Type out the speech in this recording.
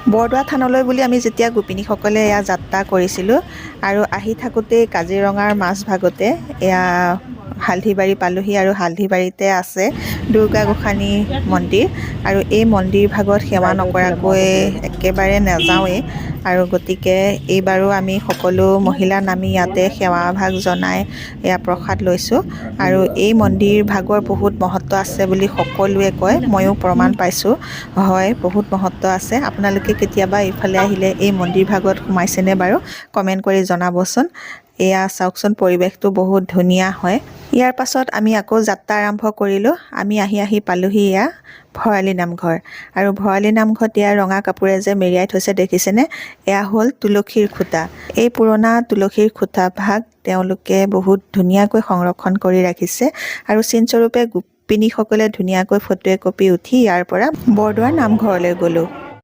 বৰদোৱা থানলৈ বুলি আমি যেতিয়া গোপিনীসকলে এয়া যাত্ৰা কৰিছিলোঁ আৰু আহি থাকোঁতেই কাজিৰঙাৰ মাজভাগতে এয়া হালধিবাৰী পালোহি আৰু হালধিবাৰীতে আছে দুৰ্গা গোসানী মন্দিৰ আৰু এই মন্দিৰ ভাগত সেৱা নকৰাকৈ একেবাৰে নাযাওঁৱেই আৰু গতিকে এইবাৰো আমি সকলো মহিলা নামি ইয়াতে সেৱাভাগ জনাই এয়া প্ৰসাদ লৈছোঁ আৰু এই মন্দিৰ ভাগৰ বহুত মহত্ব আছে বুলি সকলোৱে কয় ময়ো প্ৰমাণ পাইছোঁ হয় বহুত মহত্ব আছে আপোনালোকে কেতিয়াবা এইফালে আহিলে এই মন্দিৰ ভাগত সোমাইছেনে বাৰু কমেণ্ট কৰি জনাবচোন এয়া চাওকচোন পৰিৱেশটো বহুত ধুনীয়া হয় ইয়াৰ পাছত আমি আকৌ যাত্ৰা আৰম্ভ কৰিলোঁ আমি আহি পালোহি এয়া ভৰালী নামঘৰ আৰু ভৰালী নামঘৰত এয়া ৰঙা কাপোৰে যে মেৰিয়াই থৈছে দেখিছেনে এয়া হ'ল তুলসীৰ খুঁটা এই পুৰণা তুলসীৰ খুঁটা ভাগ তেওঁলোকে বহুত ধুনীয়াকৈ সংৰক্ষণ কৰি ৰাখিছে আৰু চিনস্বৰূপে গোপিনীসকলে ধুনীয়াকৈ ফটো একপি উঠি ইয়াৰ পৰা বৰদোৱাৰ নামঘৰলৈ গ'লোঁ